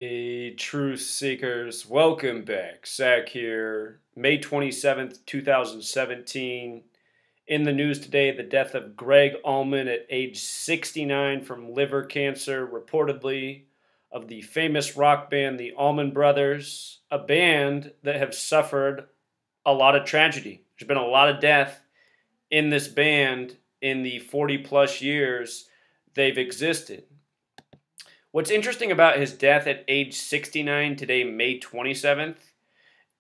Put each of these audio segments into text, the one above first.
Hey, truth seekers, welcome back. Zach here. May 27th, 2017. In the news today, the death of Gregg Allman at age 69 from liver cancer, reportedly, of the famous rock band, the Allman Brothers, a band that have suffered a lot of tragedy. There's been a lot of death in this band in the 40 plus years they've existed. What's interesting about his death at age 69 today, May 27th,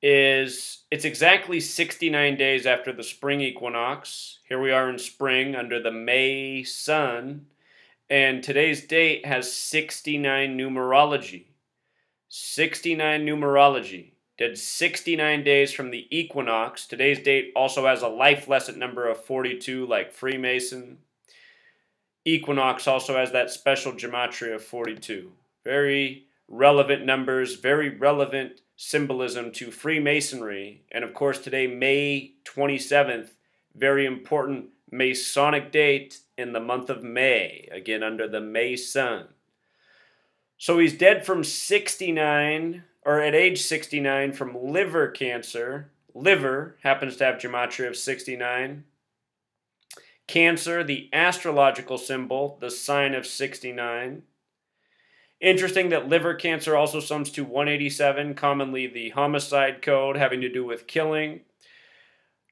is it's exactly 69 days after the spring equinox. Here we are in spring under the May sun, and today's date has 69 numerology. 69 numerology. Did 69 days from the equinox. Today's date also has a life lesson number of 42, like Freemason. Equinox also has that special gematria of 42. Very relevant numbers, very relevant symbolism to Freemasonry. And of course, today, May 27th, very important Masonic date in the month of May, again under the May sun. So he's dead from 69, or at age 69, from liver cancer. Liver happens to have gematria of 69. Cancer, the astrological symbol, the sign of 69. Interesting that liver cancer also sums to 187, commonly the homicide code having to do with killing.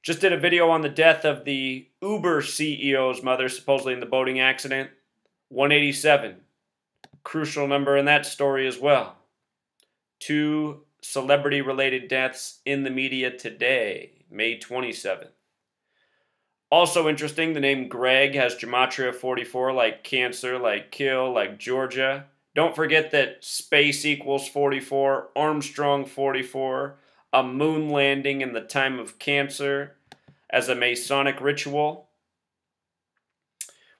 Just did a video on the death of the Uber CEO's mother, supposedly in the boating accident. 187. Crucial number in that story as well. 2 celebrity-related deaths in the media today, May 27th. Also interesting, the name Gregg has gematria 44, like Cancer, like Kill, like Georgia. Don't forget that space equals 44, Armstrong 44, a moon landing in the time of Cancer as a Masonic ritual.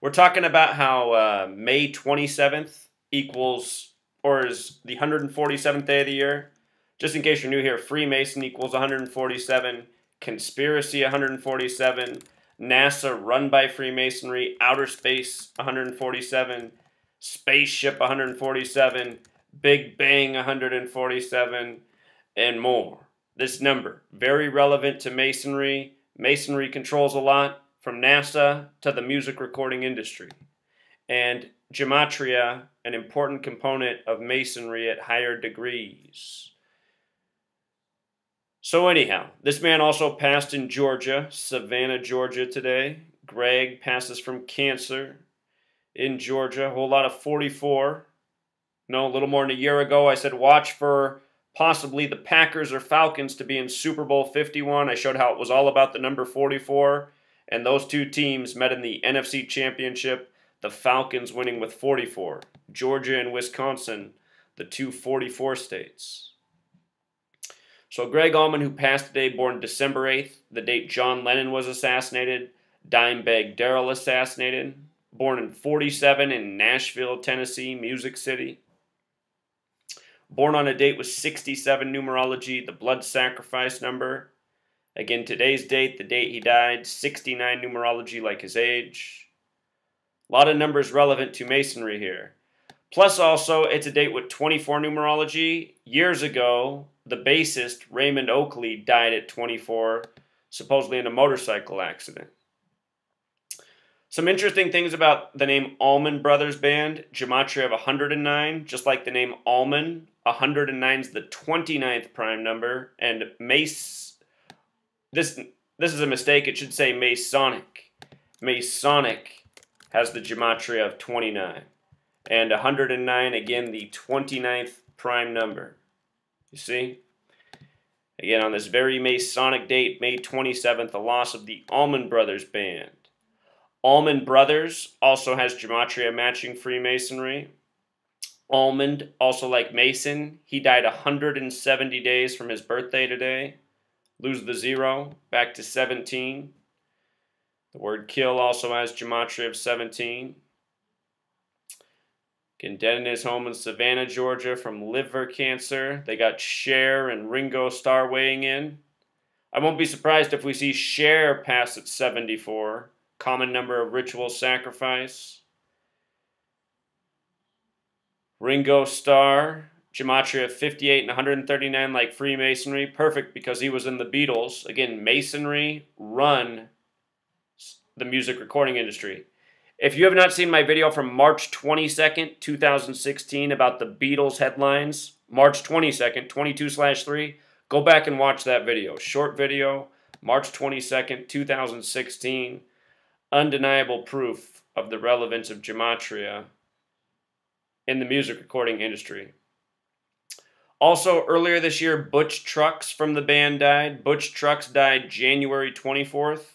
We're talking about how May 27th equals, or is the 147th day of the year. Just in case you're new here, Freemason equals 147, Conspiracy 147, NASA run by Freemasonry, Outer Space 147, Spaceship 147, Big Bang 147, and more. This number, very relevant to Masonry. Masonry controls a lot, from NASA to the music recording industry. And gematria, an important component of Masonry at higher degrees. So anyhow, this man also passed in Georgia, Savannah, Georgia today. Gregg passes from cancer in Georgia. A whole lot of 44. No, a little more than a year ago, I said watch for possibly the Packers or Falcons to be in Super Bowl 51. I showed how it was all about the number 44. And those two teams met in the NFC Championship. The Falcons winning with 44. Georgia and Wisconsin, the two 44 states. So Gregg Allman, who passed today, born December 8th, the date John Lennon was assassinated, Dimebag Darrell assassinated, born in 47 in Nashville, Tennessee, Music City. Born on a date with 67 numerology, the blood sacrifice number. Again, today's date, the date he died, 69 numerology like his age. A lot of numbers relevant to Masonry here. Plus also, it's a date with 24 numerology. Years ago, the bassist, Raymond Oakley, died at 24, supposedly in a motorcycle accident. Some interesting things about the name Allman Brothers Band. Gematria of 109, just like the name Allman. 109 is the 29th prime number. And This is a mistake. It should say Masonic. Masonic has the gematria of 29. And 109, again, the 29th prime number. You see? Again, on this very Masonic date, May 27th, the loss of the Allman Brothers Band. Allman Brothers also has gematria matching Freemasonry. Allman, also like Mason, he died 170 days from his birthday today. Lose the 0, back to 17. The word kill also has gematria of 17. Again, dead in his home in Savannah, Georgia from liver cancer. They got Cher and Ringo Starr weighing in. I won't be surprised if we see Cher pass at 74. Common number of ritual sacrifice. Ringo Starr, Gematria 58 and 139 like Freemasonry. Perfect because he was in the Beatles. Again, Masonry run the music recording industry. If you have not seen my video from March 22nd, 2016 about the Beatles headlines, March 22nd, 22/3, go back and watch that video. Short video, March 22nd, 2016. Undeniable proof of the relevance of gematria in the music recording industry. Also, earlier this year, Butch Trucks from the band died. Butch Trucks died January 24th,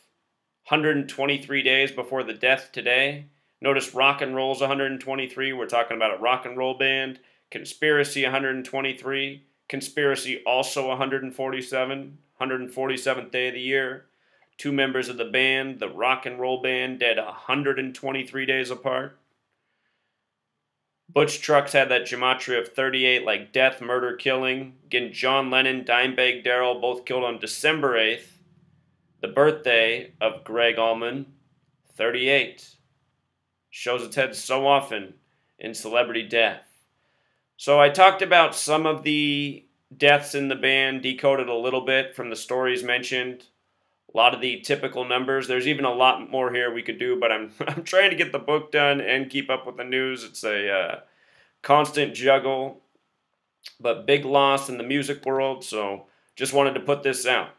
123 days before the death today. Notice rock and roll's 123. We're talking about a rock and roll band. Conspiracy 123. Conspiracy also 147. 147th day of the year. Two members of the band, the rock and roll band, dead 123 days apart. Butch Trucks had that gematria of 38, like death, murder, killing. Again, John Lennon, Dimebag Darrell, both killed on December 8th, the birthday of Gregg Allman, 38. Shows its head so often in celebrity death. So I talked about some of the deaths in the band, decoded a little bit from the stories mentioned. A lot of the typical numbers. There's even a lot more here we could do, but I'm trying to get the book done and keep up with the news. It's a constant juggle, but big loss in the music world, so just wanted to put this out.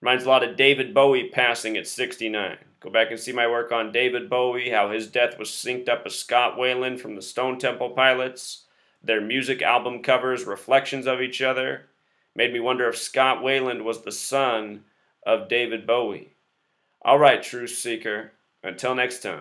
Reminds a lot of David Bowie passing at 69. Go back and see my work on David Bowie, how his death was synced up with Scott Weiland from the Stone Temple Pilots. Their music album covers reflections of each other. Made me wonder if Scott Weiland was the son of David Bowie. All right, Truth Seeker. Until next time.